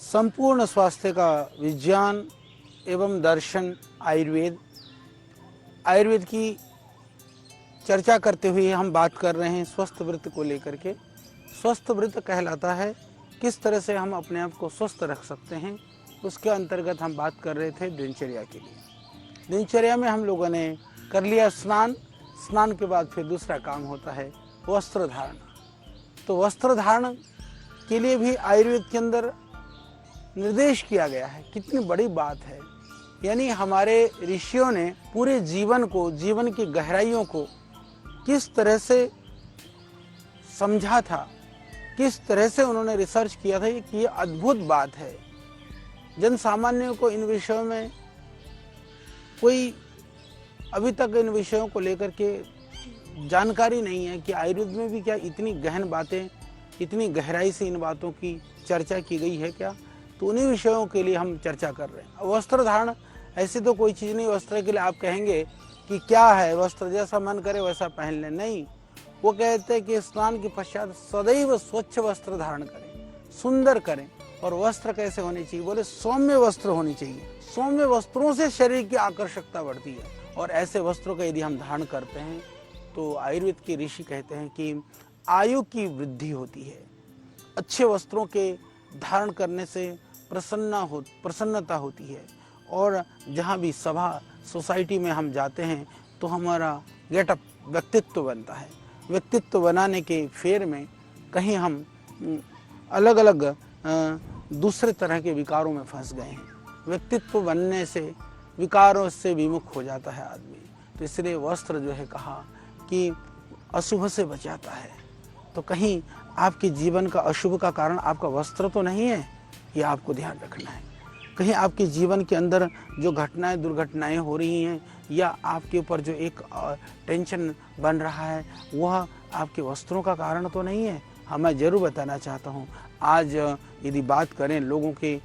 संपूर्ण स्वास्थ्य का विज्ञान एवं दर्शन आयुर्वेद। आयुर्वेद की चर्चा करते हुए हम बात कर रहे हैं स्वस्थ वृत्त को लेकर के। स्वस्थ वृत्त कहलाता है किस तरह से हम अपने आप को स्वस्थ रख सकते हैं, उसके अंतर्गत हम बात कर रहे थे दिनचर्या के लिए। दिनचर्या में हम लोगों ने कर लिया स्नान। स्नान के बाद फिर दूसरा काम होता है वस्त्र धारण। तो वस्त्र धारण के लिए भी आयुर्वेद के अंदर निर्देश किया गया है। कितनी बड़ी बात है, यानी हमारे ऋषियों ने पूरे जीवन को, जीवन की गहराइयों को किस तरह से समझा था, किस तरह से उन्होंने रिसर्च किया था कि ये अद्भुत बात है। जन सामान्य को इन विषयों में कोई अभी तक इन विषयों को लेकर के जानकारी नहीं है कि आयुर्वेद में भी क्या इतनी गहन बातें, इतनी गहराई से इन बातों की चर्चा की गई है क्या। तो उन्हीं विषयों के लिए हम चर्चा कर रहे हैं। वस्त्र धारण ऐसी तो कोई चीज़ नहीं, वस्त्र के लिए आप कहेंगे कि क्या है, वस्त्र जैसा मन करे वैसा पहन ले, नहीं। वो कहते हैं कि स्नान के पश्चात सदैव स्वच्छ वस्त्र धारण करें, सुंदर करें। और वस्त्र कैसे होने चाहिए, बोले सौम्य वस्त्र होनी चाहिए। सौम्य वस्त्रों से शरीर की आकर्षकता बढ़ती है, और ऐसे वस्त्रों का यदि हम धारण करते हैं तो आयुर्वेद के ऋषि कहते हैं कि आयु की वृद्धि होती है। अच्छे वस्त्रों के धारण करने से प्रसन्नता होती है। और जहाँ भी सभा सोसाइटी में हम जाते हैं तो हमारा गेटअप, व्यक्तित्व बनता है। व्यक्तित्व बनाने के फेर में कहीं हम अलग अलग दूसरे तरह के विकारों में फंस गए हैं। व्यक्तित्व बनने से विकारों से विमुख हो जाता है आदमी। तो इसलिए वस्त्र जो है कहा कि अशुभ से बचाता है। तो कहीं आपके जीवन का अशुभ का कारण आपका वस्त्र तो नहीं है, ये आपको ध्यान रखना है। कहीं आपके जीवन के अंदर जो घटनाएं, दुर्घटनाएं हो रही हैं, या आपके ऊपर जो एक टेंशन बन रहा है, वह आपके वस्त्रों का कारण तो नहीं है। हाँ, मैं जरूर बताना चाहता हूँ, आज यदि बात करें लोगों के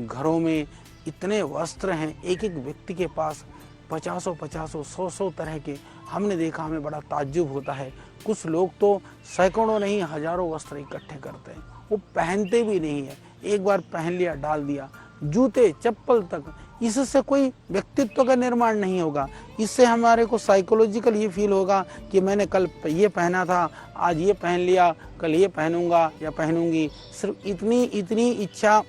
घरों में इतने वस्त्र हैं, एक एक व्यक्ति के पास 50 100 तरह के। हमने देखा, हमें बड़ा ताज्जुब होता है। कुछ लोग तो सैकड़ों नहीं हजारों वस्त्र इकट्ठे करते हैं, वो पहनते भी नहीं है। एक बार पहन लिया, डाल दिया। जूते चप्पल तक, इससे कोई व्यक्तित्व का निर्माण नहीं होगा। इससे हमारे को साइकोलॉजिकल ये फील होगा कि मैंने कल ये पहना था, आज ये पहन लिया, कल ये पहनूंगा या पहनूंगी। सिर्फ इतनी इच्छा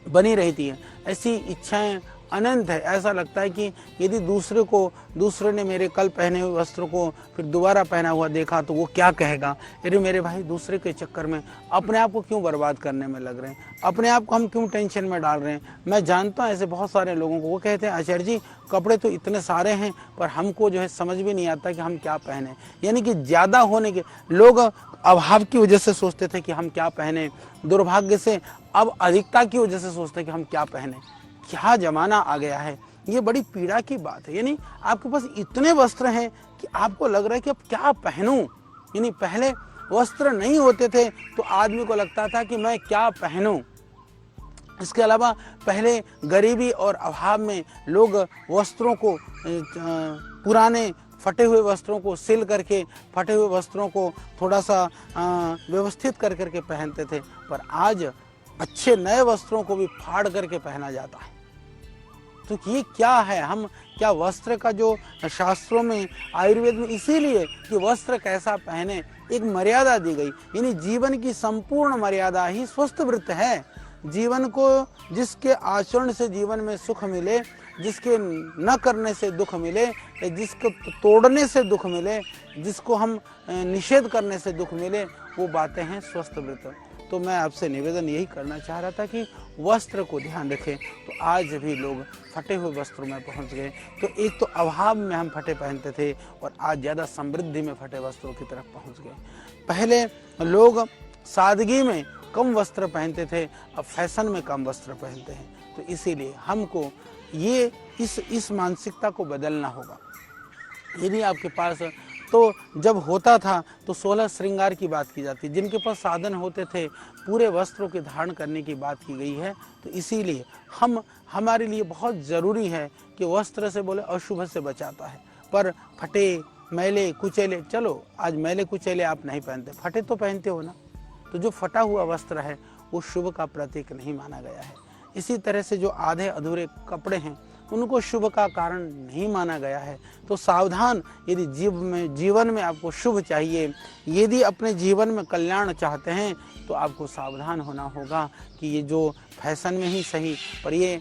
बनी रहती है। ऐसी इच्छाएं अनंत है। ऐसा लगता है कि यदि दूसरे ने मेरे कल पहने हुए वस्त्र को फिर दोबारा पहना हुआ देखा तो वो क्या कहेगा। अरे मेरे भाई, दूसरे के चक्कर में अपने आप को क्यों बर्बाद करने में लग रहे हैं, अपने आप को हम क्यों टेंशन में डाल रहे हैं। मैं जानता हूँ ऐसे बहुत सारे लोगों को, वो कहते हैं आचार्य जी कपड़े तो इतने सारे हैं पर हमको जो है समझ भी नहीं आता कि हम क्या पहने। यानी कि ज़्यादा होने के लोग अभाव की वजह से सोचते थे कि हम क्या पहने, दुर्भाग्य से अब अधिकता की वजह से सोचते हैं कि हम क्या पहने। क्या जमाना आ गया है, ये बड़ी पीड़ा की बात है। यानी आपके पास इतने वस्त्र हैं कि आपको लग रहा है कि अब क्या पहनूं। यानी पहले वस्त्र नहीं होते थे तो आदमी को लगता था कि मैं क्या पहनूं। इसके अलावा पहले गरीबी और अभाव में लोग वस्त्रों को, पुराने फटे हुए वस्त्रों को सिल करके, फटे हुए वस्त्रों को थोड़ा सा व्यवस्थित कर करके पहनते थे। पर आज अच्छे नए वस्त्रों को भी फाड़ करके पहना जाता है। तो ये क्या है, हम क्या वस्त्र का जो शास्त्रों में, आयुर्वेद में, इसीलिए कि वस्त्र कैसा पहने एक मर्यादा दी गई। यानी जीवन की संपूर्ण मर्यादा ही स्वस्थ वृत्त है। जीवन को, जिसके आचरण से जीवन में सुख मिले, जिसके न करने से दुख मिले, जिसको तोड़ने से दुख मिले, जिसको हम निषेध करने से दुख मिले, वो बातें हैं स्वस्थ वृत्त। तो मैं आपसे निवेदन यही करना चाह रहा था कि वस्त्र को ध्यान रखें। तो आज भी लोग फटे हुए वस्त्रों में पहुंच गए। तो एक तो अभाव में हम फटे पहनते थे और आज ज़्यादा समृद्धि में फटे वस्त्रों की तरफ पहुंच गए। पहले लोग सादगी में कम वस्त्र पहनते थे, अब फैशन में कम वस्त्र पहनते हैं। तो इसीलिए हमको ये इस मानसिकता को बदलना होगा। यदि आपके पास, तो जब होता था तो 16 श्रृंगार की बात की जाती, जिनके पास साधन होते थे पूरे वस्त्रों के धारण करने की बात की गई है। तो इसीलिए हमारे लिए बहुत ज़रूरी है कि वस्त्र से बोले अशुभ से बचाता है। पर फटे मैले कुचैले, चलो आज मैले कुचैले आप नहीं पहनते, फटे तो पहनते हो ना। तो जो फटा हुआ वस्त्र है वो शुभ का प्रतीक नहीं माना गया है। इसी तरह से जो आधे अधूरे कपड़े हैं उनको शुभ का कारण नहीं माना गया है। तो सावधान, यदि जीवन में आपको शुभ चाहिए, यदि अपने जीवन में कल्याण चाहते हैं, तो आपको सावधान होना होगा कि ये जो फैशन में ही सही, पर ये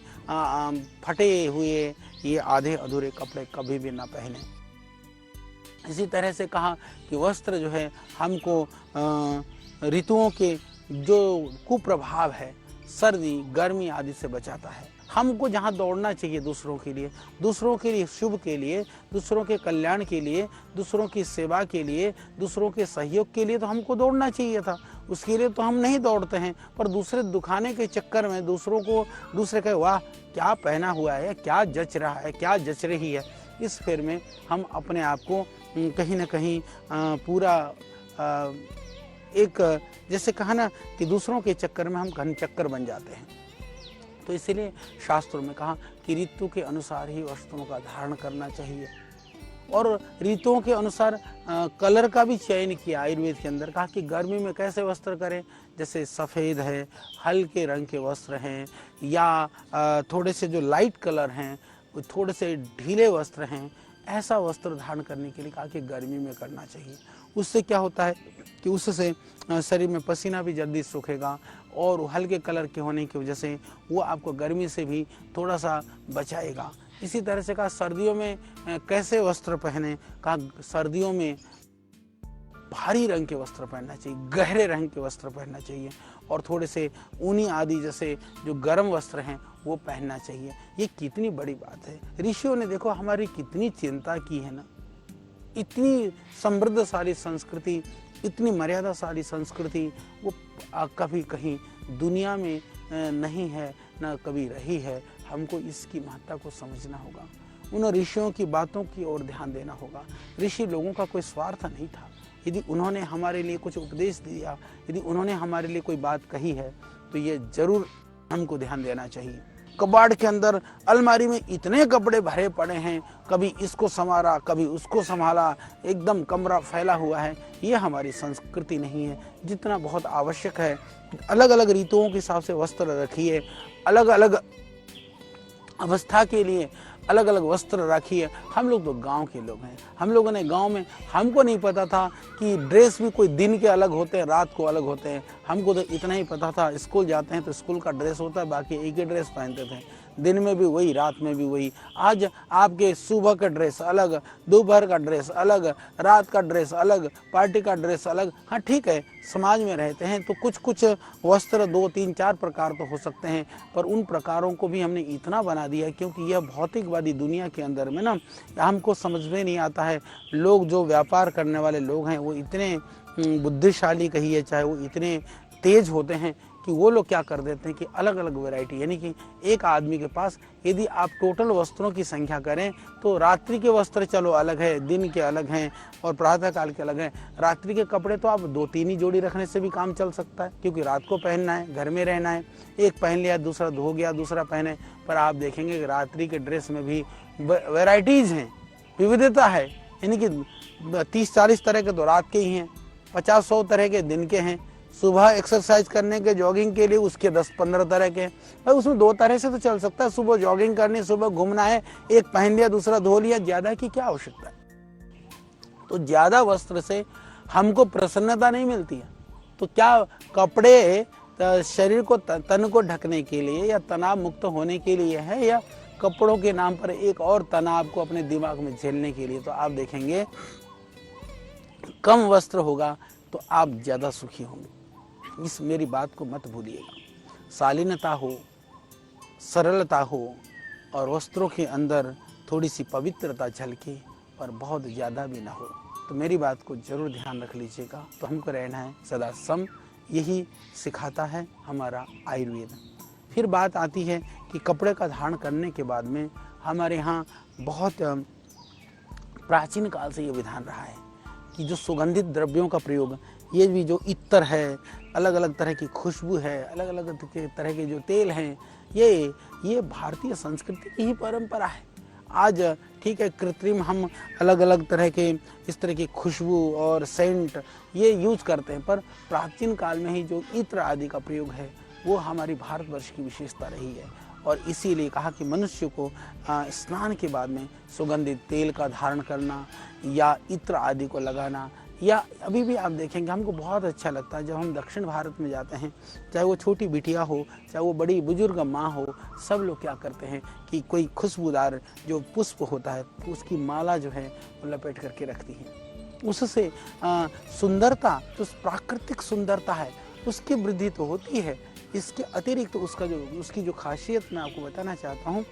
फटे हुए, ये आधे अधूरे कपड़े कभी भी ना पहने। इसी तरह से कहा कि वस्त्र जो है हमको ऋतुओं के जो कुप्रभाव है, सर्दी गर्मी आदि से बचाता है। हमको जहाँ दौड़ना चाहिए दूसरों के लिए शुभ के लिए, दूसरों के कल्याण के लिए, दूसरों की सेवा के लिए, दूसरों के सहयोग के लिए तो हमको दौड़ना चाहिए था। उसके लिए तो हम नहीं दौड़ते हैं, पर दूसरे दुखाने के चक्कर में दूसरे कहे वाह क्या पहना हुआ है, क्या जच रहा है, क्या जच रही है, इस फेर में हम अपने आप को कहीं ना कहीं पूरा एक जैसे कहा ना कि दूसरों के चक्कर में हम घन चक्कर बन जाते हैं। तो इसीलिए शास्त्रों में कहा कि ऋतु के अनुसार ही वस्त्रों का धारण करना चाहिए, और ऋतुओं के अनुसार कलर का भी चयन किया आयुर्वेद के अंदर। कहा कि गर्मी में कैसे वस्त्र करें, जैसे सफ़ेद है, हल्के रंग के वस्त्र हैं, या थोड़े से जो लाइट कलर हैं, थोड़े से ढीले वस्त्र हैं, ऐसा वस्त्र धारण करने के लिए कहा कि गर्मी में करना चाहिए। उससे क्या होता है कि उससे शरीर में पसीना भी जल्दी सूखेगा, और हल्के कलर के होने की वजह से वो आपको गर्मी से भी थोड़ा सा बचाएगा। इसी तरह से कहा सर्दियों में कैसे वस्त्र पहने, कहा सर्दियों में भारी रंग के वस्त्र पहनना चाहिए, गहरे रंग के वस्त्र पहनना चाहिए, और थोड़े से ऊनी आदि जैसे जो गर्म वस्त्र हैं वो पहनना चाहिए। ये कितनी बड़ी बात है। ऋषियों ने देखो हमारी कितनी चिंता की है ना। इतनी समृद्धशाली संस्कृति, इतनी मर्यादाशाली संस्कृति वो कभी कहीं दुनिया में नहीं है, ना कभी रही है। हमको इसकी महत्ता को समझना होगा, उन ऋषियों की बातों की ओर ध्यान देना होगा। ऋषि लोगों का कोई स्वार्थ नहीं था। यदि उन्होंने हमारे लिए कुछ उपदेश दिया, यदि उन्होंने हमारे लिए कोई बात कही है, तो ये जरूर हमको ध्यान देना चाहिए। कबाड़ के अंदर अलमारी में इतने कपड़े भरे पड़े हैं, कभी इसको संवारा कभी उसको संभाला, एकदम कमरा फैला हुआ है। ये हमारी संस्कृति नहीं है। जितना बहुत आवश्यक है, अलग अलग ऋतुओं के हिसाब से वस्त्र रखिए, अलग अलग अवस्था के लिए अलग अलग वस्त्र रखिए। हम लोग तो गांव के लोग हैं, हम लोगों ने गांव में, हमको नहीं पता था कि ड्रेस भी कोई दिन के अलग होते हैं, रात को अलग होते हैं। हमको तो इतना ही पता था स्कूल जाते हैं तो स्कूल का ड्रेस होता है, बाकी एक ही ड्रेस पहनते थे, दिन में भी वही, रात में भी वही। आज आपके सुबह का ड्रेस अलग, दोपहर का ड्रेस अलग, रात का ड्रेस अलग, पार्टी का ड्रेस अलग। हाँ ठीक है, समाज में रहते हैं तो कुछ कुछ वस्त्र 2, 3, 4 प्रकार तो हो सकते हैं, पर उन प्रकारों को भी हमने इतना बना दिया है क्योंकि यह भौतिकवादी दुनिया के अंदर में ना हमको समझ में नहीं आता है। लोग जो व्यापार करने वाले लोग हैं वो इतने बुद्धिशाली कहिए, चाहे वो इतने तेज होते हैं कि वो लोग क्या कर देते हैं कि अलग अलग वैरायटी, यानी कि एक आदमी के पास यदि आप टोटल वस्त्रों की संख्या करें तो रात्रि के वस्त्र चलो अलग है, दिन के अलग हैं, और प्रातः काल के अलग हैं। रात्रि के कपड़े तो आप 2-3 ही जोड़ी रखने से भी काम चल सकता है, क्योंकि रात को पहनना है, घर में रहना है। एक पहन लिया, दूसरा धो गया, दूसरा पहने। पर आप देखेंगे कि रात्रि के ड्रेस में भी वैरायटीज़ हैं, विविधता है। यानी कि 30-40 तरह के तो रात के ही हैं, 50-100 तरह के दिन के हैं। सुबह एक्सरसाइज करने के, जॉगिंग के लिए उसके 10-15 तरह के। भाई उसमें 2 तरह से तो चल सकता है। सुबह जॉगिंग करनी, सुबह घूमना है, एक पहन लिया दूसरा धो लिया, ज्यादा की क्या आवश्यकता है। तो ज्यादा वस्त्र से हमको प्रसन्नता नहीं मिलती है। तो क्या कपड़े शरीर को, तन को ढकने के लिए या तनाव मुक्त होने के लिए है, या कपड़ों के नाम पर एक और तनाव को अपने दिमाग में झेलने के लिए? तो आप देखेंगे कम वस्त्र होगा तो आप ज्यादा सुखी होंगे। इस मेरी बात को मत भूलिएगा। शालीनता हो, सरलता हो, और वस्त्रों के अंदर थोड़ी सी पवित्रता झलके, पर बहुत ज़्यादा भी ना हो। तो मेरी बात को जरूर ध्यान रख लीजिएगा। तो हमको रहना है सदा सम, यही सिखाता है हमारा आयुर्वेद। फिर बात आती है कि कपड़े का धारण करने के बाद में हमारे यहाँ बहुत प्राचीन काल से ये विधान रहा है कि जो सुगंधित द्रव्यों का प्रयोग, ये भी जो इत्र है, अलग अलग तरह की खुशबू है, अलग अलग तरह के जो तेल हैं, ये भारतीय संस्कृति की ही परंपरा है। आज ठीक है, कृत्रिम हम अलग अलग तरह के इस तरह की खुशबू और सेंट ये यूज करते हैं, पर प्राचीन काल में ही जो इत्र आदि का प्रयोग है वो हमारी भारतवर्ष की विशेषता रही है। और इसीलिए कहा कि मनुष्य को स्नान के बाद में सुगंधित तेल का धारण करना या इत्र आदि को लगाना, या अभी भी आप देखेंगे हमको बहुत अच्छा लगता है जब हम दक्षिण भारत में जाते हैं, चाहे वो छोटी बिटिया हो, चाहे वो बड़ी बुजुर्ग माँ हो, सब लोग क्या करते हैं कि कोई खुशबूदार जो पुष्प होता है उसकी माला जो है वो लपेट करके रखती हैं। उससे सुंदरता, जो प्राकृतिक सुंदरता है उसकी वृद्धि तो होती है, इसके अतिरिक्त उसकी जो खासियत मैं आपको बताना चाहता हूँ,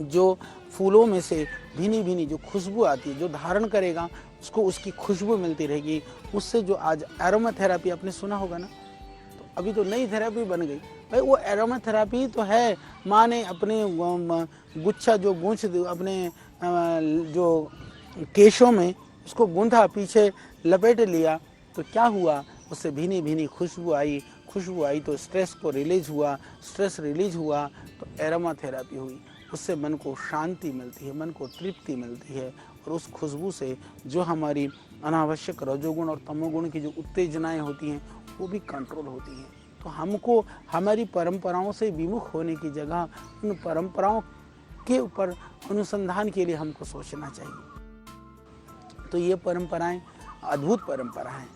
जो फूलों में से भीनी भीनी जो खुशबू आती है, जो धारण करेगा उसको उसकी खुशबू मिलती रहेगी। उससे जो आज एरोमा थेरेपी आपने सुना होगा ना, तो अभी तो नई थेरेपी बन गई भाई, वो एरोमा थेरेपी तो है। माँ ने अपने गुच्छा जो गूंथ अपने जो केशों में उसको गूंथा, पीछे लपेट लिया, तो क्या हुआ, उससे भीनी भीनी खुशबू आई तो स्ट्रेस को रिलीज हुआ, स्ट्रेस रिलीज हुआ तो एरोमा थेरेपी हुई। उससे मन को शांति मिलती है, मन को तृप्ति मिलती है, और उस खुशबू से जो हमारी अनावश्यक रजोगुण और तमोगुण की जो उत्तेजनाएं होती हैं वो भी कंट्रोल होती हैं। तो हमको हमारी परंपराओं से विमुख होने की जगह उन परंपराओं के ऊपर अनुसंधान के लिए हमको सोचना चाहिए। तो ये परंपराएं अद्भुत परंपरा हैं,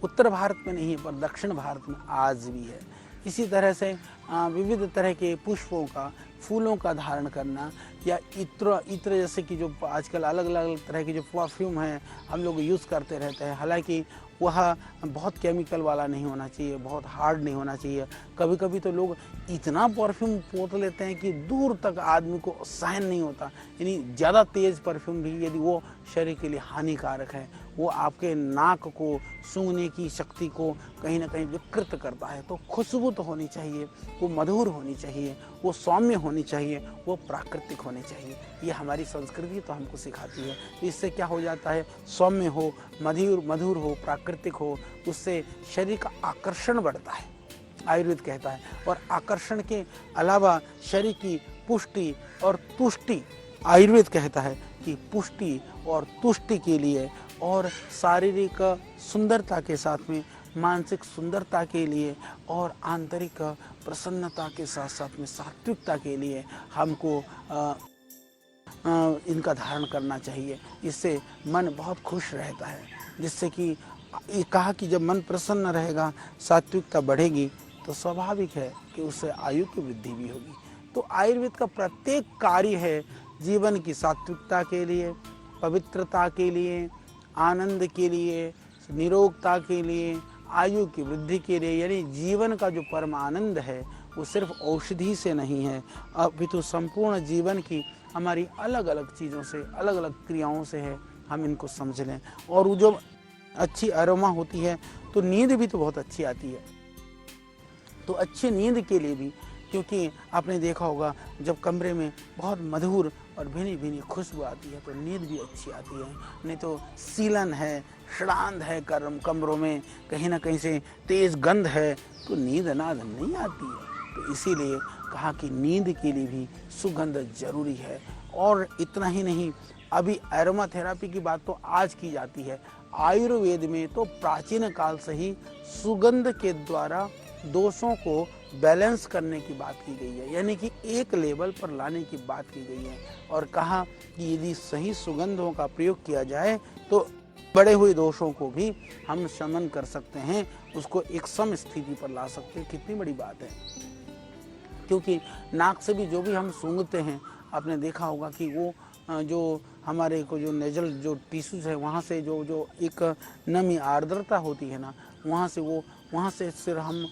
उत्तर भारत में नहीं है पर दक्षिण भारत में आज भी है। इसी तरह से विविध तरह के पुष्पों का, फूलों का धारण करना, या इत्र जैसे कि जो आजकल अलग अलग तरह के जो परफ्यूम हैं हम लोग यूज़ करते रहते हैं, हालांकि वह बहुत केमिकल वाला नहीं होना चाहिए, बहुत हार्ड नहीं होना चाहिए। कभी कभी तो लोग इतना परफ्यूम पोत लेते हैं कि दूर तक आदमी को सहन नहीं होता, यानी ज़्यादा तेज़ परफ्यूम भी यदि वो शरीर के लिए हानिकारक है, वो आपके नाक को सूंघने की शक्ति को कहीं ना कहीं विकृत करता है। तो खुशबू तो होनी चाहिए, वो मधुर होनी चाहिए, वो सौम्य होनी चाहिए, वो प्राकृतिक होनी चाहिए। ये हमारी संस्कृति तो हमको सिखाती है। तो इससे क्या हो जाता है, सौम्य हो, मधुर हो, प्राकृतिक हो, उससे शरीर का आकर्षण बढ़ता है, आयुर्वेद कहता है। और आकर्षण के अलावा शरीर की पुष्टि और तुष्टि, आयुर्वेद कहता है कि पुष्टि और तुष्टि के लिए और शारीरिक सुंदरता के साथ में मानसिक सुंदरता के लिए और आंतरिक प्रसन्नता के साथ साथ में सात्विकता के लिए हमको इनका धारण करना चाहिए। इससे मन बहुत खुश रहता है, जिससे कि कहा कि जब मन प्रसन्न रहेगा, सात्विकता बढ़ेगी, तो स्वाभाविक है कि उससे आयु की वृद्धि भी होगी। तो आयुर्वेद का प्रत्येक कार्य है जीवन की सात्विकता के लिए, पवित्रता के लिए, आनंद के लिए, निरोगता के लिए, आयु की वृद्धि के लिए। यानी जीवन का जो परम आनंद है वो सिर्फ औषधि से नहीं है, अपितु संपूर्ण जीवन की हमारी अलग अलग चीज़ों से, अलग अलग क्रियाओं से है। हम इनको समझ लें। और वो जो अच्छी अरोमा होती है तो नींद भी तो बहुत अच्छी आती है। तो अच्छी नींद के लिए भी, क्योंकि आपने देखा होगा जब कमरे में बहुत मधुर और भीनी भीनी खुशबू आती है तो नींद भी अच्छी आती है। नहीं तो सीलन है, श्रांत है कमरों में, कहीं ना कहीं से तेज़ गंध है तो नींद नाद नहीं आती है। तो इसीलिए कहा कि नींद के लिए भी सुगंध जरूरी है। और इतना ही नहीं, अभी एरोमा थेरेपी की बात तो आज की जाती है, आयुर्वेद में तो प्राचीन काल से ही सुगंध के द्वारा दोषों को बैलेंस करने की बात की गई है, यानी कि एक लेवल पर लाने की बात की गई है। और कहा कि यदि सही सुगंधों का प्रयोग किया जाए तो बड़े हुए दोषों को भी हम शमन कर सकते हैं, उसको एक सम स्थिति पर ला सकते हैं। कितनी बड़ी बात है, क्योंकि नाक से भी जो भी हम सूंघते हैं, आपने देखा होगा कि वो जो हमारे को जो नेजल जो टिश्यूज है वहाँ से जो एक नमी आर्द्रता होती है ना, वहाँ से फिर हम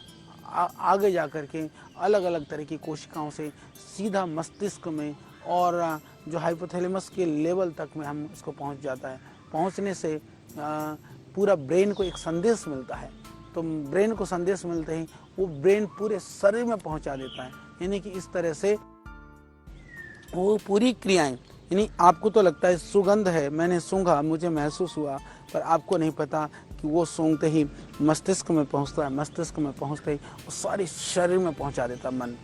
आगे जा कर के अलग अलग तरह की कोशिकाओं से सीधा मस्तिष्क में और जो हाइपोथैलेमस के लेवल तक में हम उसको पहुँच जाता है। पहुँचने से पूरा ब्रेन को एक संदेश मिलता है। तो ब्रेन को संदेश मिलते ही वो ब्रेन पूरे शरीर में पहुँचा देता है। यानी कि इस तरह से वो पूरी क्रियाएं, यानी आपको तो लगता है सुगंध है, मैंने सूंघा, मुझे महसूस हुआ, पर आपको नहीं पता कि वो सूंघते ही मस्तिष्क में पहुंचता है, मस्तिष्क में पहुंचते ही वो सारे शरीर में पहुंचा देता मन।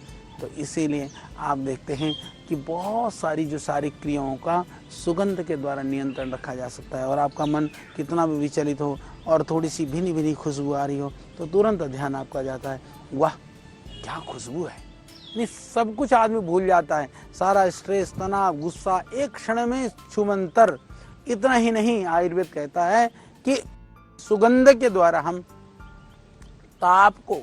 तो इसीलिए आप देखते हैं कि बहुत सारी जो सारी क्रियाओं का सुगंध के द्वारा नियंत्रण रखा जा सकता है। और आपका मन कितना भी विचलित हो और थोड़ी सी भीनी भीनी खुशबू आ रही हो तो तुरंत ध्यान आपका जाता है, वाह क्या खुशबू है। नहीं, सब कुछ आदमी भूल जाता है, सारा स्ट्रेस, तनाव, गुस्सा एक क्षण में छुमंतर। इतना ही नहीं, आयुर्वेद कहता है कि सुगंध के द्वारा हम ताप को,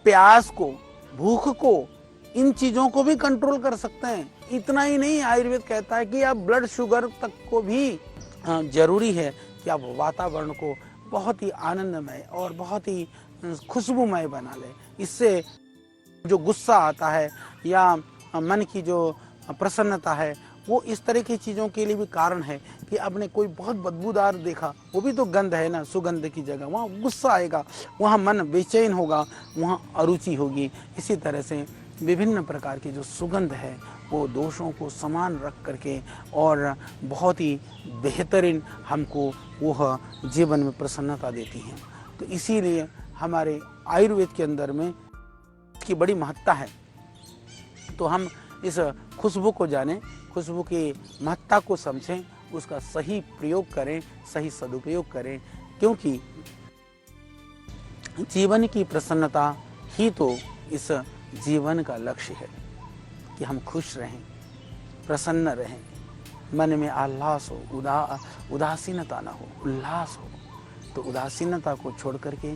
प्यास को, भूख को, इन चीजों को भी कंट्रोल कर सकते हैं। इतना ही नहीं, आयुर्वेद कहता है कि आप ब्लड शुगर तक को भी जरूरी है कि आप वातावरण को बहुत ही आनंदमय और बहुत ही खुशबूमय बना लें। इससे जो गुस्सा आता है या मन की जो प्रसन्नता है, वो इस तरह की चीज़ों के लिए भी कारण है कि आपने कोई बहुत बदबूदार देखा, वो भी तो गंध है ना, सुगंध की जगह वहाँ गुस्सा आएगा, वहाँ मन बेचैन होगा, वहाँ अरुचि होगी। इसी तरह से विभिन्न प्रकार की जो सुगंध है वो दोषों को समान रख करके और बहुत ही बेहतरीन हमको वह जीवन में प्रसन्नता देती हैं। तो इसीलिए हमारे आयुर्वेद के अंदर में की बड़ी महत्ता है। तो हम इस खुशबू को जानें, खुशबू की महत्ता को समझें, उसका सही प्रयोग करें, सही सदुपयोग करें, क्योंकि जीवन की प्रसन्नता ही तो इस जीवन का लक्ष्य है कि हम खुश रहें, प्रसन्न रहें, मन में आह्लास हो, उदासीनता ना हो, उल्लास हो। तो उदासीनता को छोड़ करके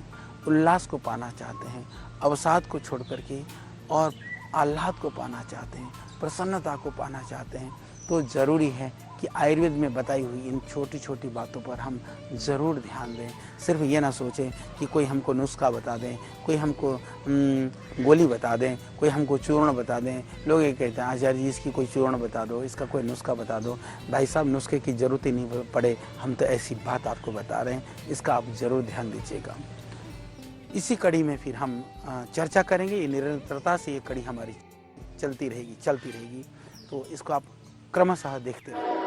उल्लास को पाना चाहते हैं, अवसाद को छोड़ करके और आह्लाद को पाना चाहते हैं, प्रसन्नता को पाना चाहते हैं, तो ज़रूरी है कि आयुर्वेद में बताई हुई इन छोटी छोटी बातों पर हम ज़रूर ध्यान दें। सिर्फ ये ना सोचें कि कोई हमको नुस्खा बता दें, कोई हमको गोली बता दें, कोई हमको चूर्ण बता दें। लोग ये कहते हैं आचार्य जी इसकी कोई चूर्ण बता दो, इसका कोई नुस्खा बता दो। भाई साहब, नुस्खे की ज़रूरत ही नहीं पड़े, हम तो ऐसी बात आपको बता रहे हैं, इसका आप ज़रूर ध्यान दीजिएगा। इसी कड़ी में फिर हम चर्चा करेंगे। ये निरंतरता से ये कड़ी हमारी चलती रहेगी। तो इसको आप क्रमशः देखते रहें।